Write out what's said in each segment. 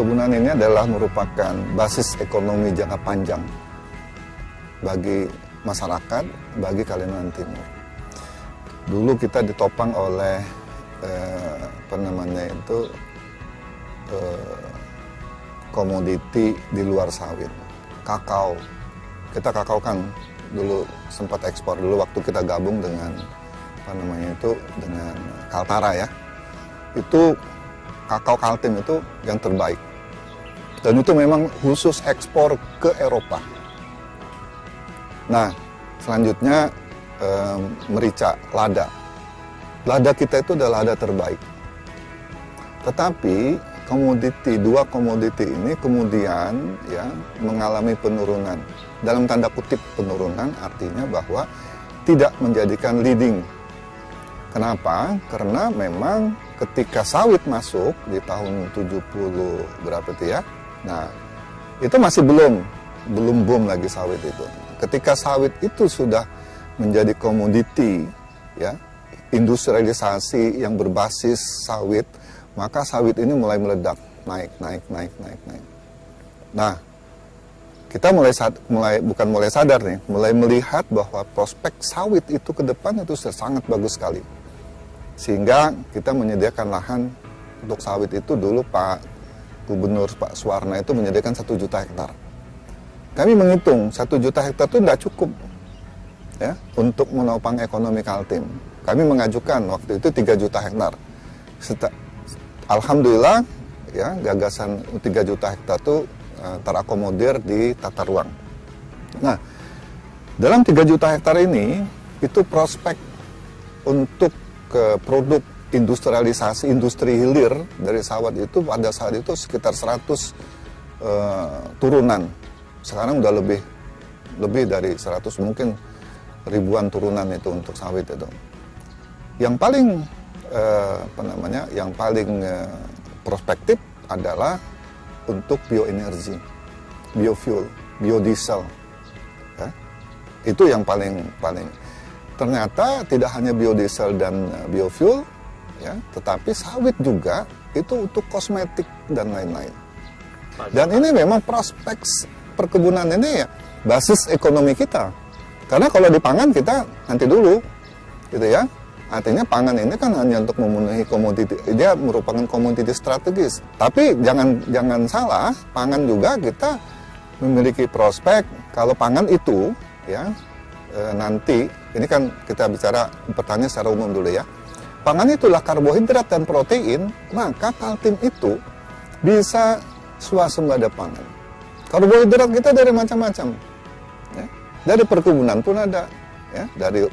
perkebunan ini adalah merupakan basis ekonomi jangka panjang bagi masyarakat, bagi Kalimantan Timur. Dulu kita ditopang oleh komoditi di luar sawit, kakao. Kita kakao kan dulu sempat ekspor dulu waktu kita gabung dengan dengan Kaltara ya. Itu kakao Kaltim itu yang terbaik. Dan itu memang khusus ekspor ke Eropa. Nah, selanjutnya merica, lada. Lada kita itu adalah lada terbaik. Tetapi dua komoditi ini kemudian ya mengalami penurunan. Dalam tanda kutip penurunan artinya bahwa tidak menjadikan leading. Kenapa? Karena memang ketika sawit masuk di tahun 70 berapa itu ya. Nah, itu masih belum boom lagi sawit itu. Ketika sawit itu sudah menjadi komoditi ya, industrialisasi yang berbasis sawit, maka sawit ini mulai meledak, naik. Nah, kita mulai melihat bahwa prospek sawit itu ke depan itu sangat bagus sekali. Sehingga kita menyediakan lahan untuk sawit itu dulu Pak Gubernur Pak Suwarna itu menyediakan 1 juta hektar. Kami menghitung 1 juta hektar itu tidak cukup ya untuk menopang ekonomi Kaltim. Kami mengajukan waktu itu 3 juta hektar. Alhamdulillah ya gagasan 3 juta hektar itu terakomodir di tata ruang. Nah, dalam 3 juta hektar ini itu prospek untuk ke produk industrialisasi, industri hilir dari sawit itu pada saat itu sekitar 100 turunan. Sekarang udah lebih dari 100, mungkin ribuan turunan itu untuk sawit itu. Yang paling prospektif adalah untuk bioenergi, biofuel, biodiesel. Ya. Itu yang paling. Ternyata tidak hanya biodiesel dan biofuel, ya, tetapi sawit juga itu untuk kosmetik dan lain-lain. Dan ini memang prospek perkebunan ini ya basis ekonomi kita. Karena kalau di pangan kita nanti dulu, gitu ya. Artinya pangan ini kan hanya untuk memenuhi komoditi, dia merupakan komoditi strategis. Tapi jangan salah, pangan juga kita memiliki prospek kalau pangan itu ya nanti ini kan kita bicara pertanyaan secara umum dulu ya. Pangan itulah karbohidrat dan protein, maka Kaltim itu bisa swasembada pangan. Karbohidrat kita dari macam-macam. Ya. Dari perkebunan pun ada, ya, dari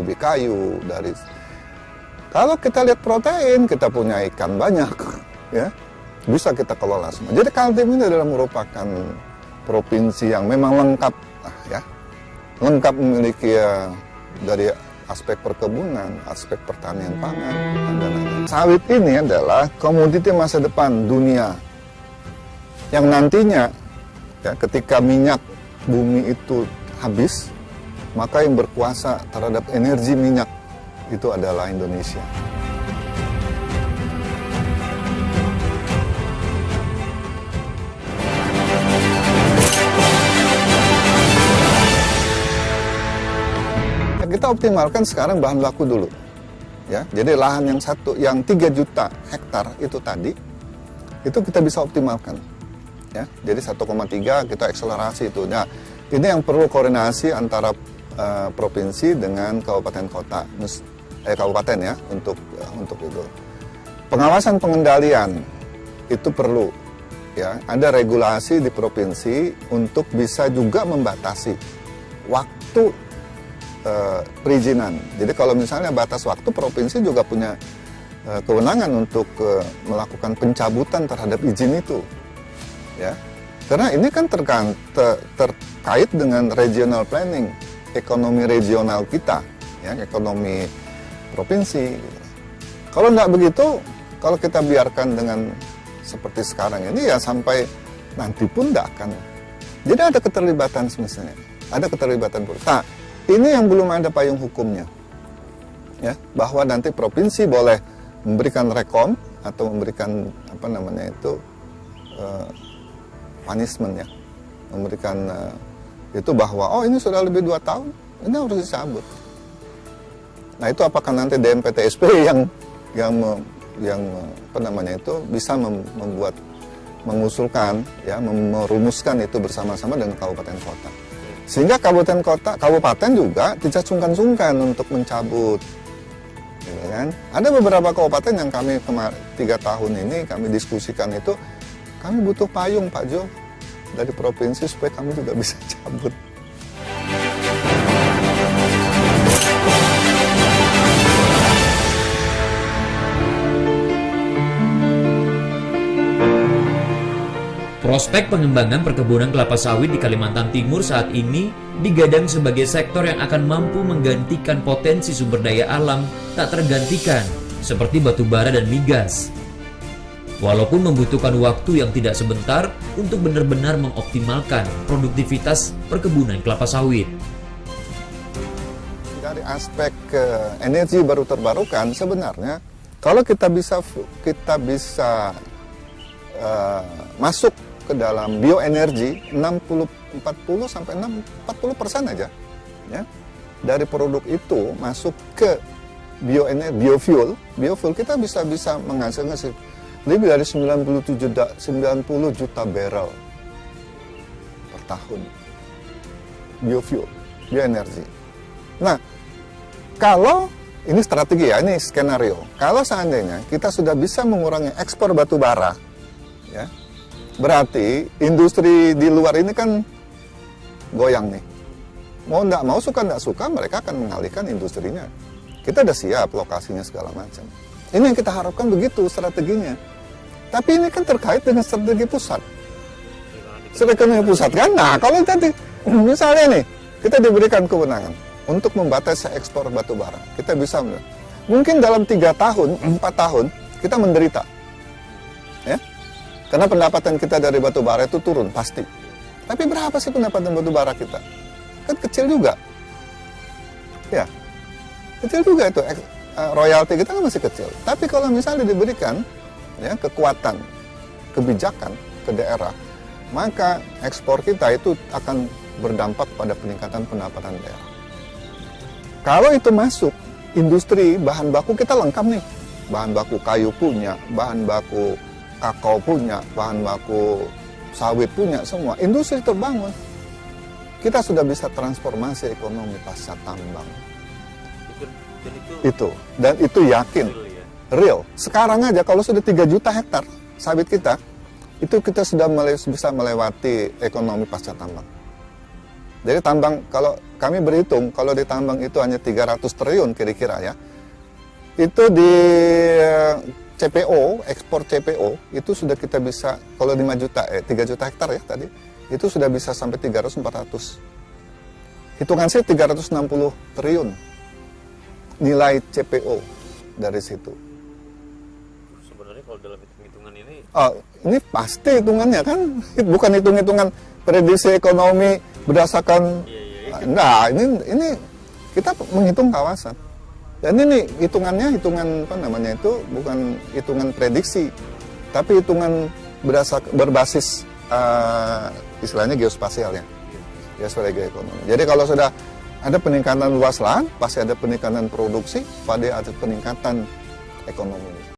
ubi kayu, kalau kita lihat protein, kita punya ikan banyak, ya, bisa kita kelola semua. Jadi Kaltim ini adalah merupakan provinsi yang memang lengkap, ya, lengkap memiliki dari aspek perkebunan, aspek pertanian pangan, dan lain-lain. Sawit ini adalah komoditi masa depan dunia, yang nantinya, ya, ketika minyak bumi itu habis, maka yang berkuasa terhadap energi minyak itu adalah Indonesia. Kita optimalkan sekarang bahan baku dulu, ya. Jadi lahan yang 3 juta hektar itu tadi, itu kita bisa optimalkan, ya. Jadi 1,3 kita akselerasi itu. Nah, ini yang perlu koordinasi antara provinsi dengan kabupaten kota, kabupaten ya untuk itu. Pengawasan pengendalian itu perlu, ya. Ada regulasi di provinsi untuk bisa juga membatasi waktu perizinan. Jadi kalau misalnya batas waktu, provinsi juga punya kewenangan untuk melakukan pencabutan terhadap izin itu, ya. Karena ini kan terkait dengan regional planning, ekonomi regional kita, ya, ekonomi provinsi. Kalau tidak begitu, kalau kita biarkan dengan seperti sekarang ini, ya sampai nanti pun tidak akan. Jadi ada keterlibatan semestinya, ada keterlibatan politik. Nah, ini yang belum ada payung hukumnya, ya, bahwa nanti provinsi boleh memberikan rekom atau memberikan apa namanya itu punishment ya, memberikan itu bahwa oh ini sudah lebih 2 tahun, ini harus dicabut. Nah itu apakah nanti DMPTSP yang apa namanya itu bisa mengusulkan ya, merumuskan itu bersama-sama dengan kabupaten kota, sehingga kabupaten juga tidak sungkan-sungkan untuk mencabut. Gitu kan? Ada beberapa kabupaten yang kami 3 tahun ini kami diskusikan itu, kami butuh payung Pak Jo dari provinsi supaya kami juga bisa cabut. Prospek pengembangan perkebunan kelapa sawit di Kalimantan Timur saat ini digadang sebagai sektor yang akan mampu menggantikan potensi sumber daya alam tak tergantikan seperti batu bara dan migas. Walaupun membutuhkan waktu yang tidak sebentar untuk benar-benar mengoptimalkan produktivitas perkebunan kelapa sawit. Dari aspek energi baru terbarukan, sebenarnya kalau kita bisa masuk ke dalam bioenergi 40 sampai 40% aja ya, dari produk itu masuk ke biofuel kita bisa menghasilkan lebih dari 90 juta barrel per tahun bioenergi. Nah, kalau ini strategi ya, ini skenario. Kalau seandainya kita sudah bisa mengurangi ekspor batu bara, ya, berarti industri di luar ini kan goyang nih. Mau nggak mau, suka nggak suka, mereka akan mengalihkan industrinya. Kita udah siap lokasinya segala macam. Ini yang kita harapkan begitu strateginya. Tapi ini kan terkait dengan strategi pusat. Strategi pusat kan? Nah, kalau tadi misalnya nih, kita diberikan kewenangan untuk membatasi ekspor batu bara. Kita bisa, mungkin dalam 3 tahun, 4 tahun, kita menderita. Ya? Karena pendapatan kita dari batu bara itu turun, pasti. Tapi berapa sih pendapatan batu bara kita? Kan kecil juga. Ya, kecil juga itu. Royalti kita kan masih kecil. Tapi kalau misalnya diberikan ya, kekuatan, kebijakan ke daerah, maka ekspor kita itu akan berdampak pada peningkatan pendapatan daerah. Kalau itu masuk, industri bahan baku kita lengkap nih. Bahan baku kayu punya, bahan baku kakao punya, bahan baku sawit punya, semua. Industri terbangun. Kita sudah bisa transformasi ekonomi pasca tambang. Dan itu yakin. Real. Sekarang aja kalau sudah 3 juta hektar sawit kita, itu kita sudah bisa melewati ekonomi pasca tambang. Jadi tambang, kalau kami berhitung, kalau di tambang itu hanya 300 triliun kira-kira ya, itu di CPO, ekspor CPO, itu sudah kita bisa, kalau 3 juta hektar ya tadi, itu sudah bisa sampai 300-400. Hitungan saya 360 triliun nilai CPO dari situ. Sebenarnya kalau dalam hitung-hitungan ini... ini pasti hitungannya kan, bukan hitung-hitungan prediksi ekonomi berdasarkan... Nah, ini kita menghitung kawasan. Dan ini hitungannya, hitungan apa namanya itu, bukan hitungan prediksi, tapi hitungan berbasis istilahnya geospasial ya, geospasial ekonomi. Jadi kalau sudah ada peningkatan luas lahan, pasti ada peningkatan produksi, pada ada peningkatan ekonomi.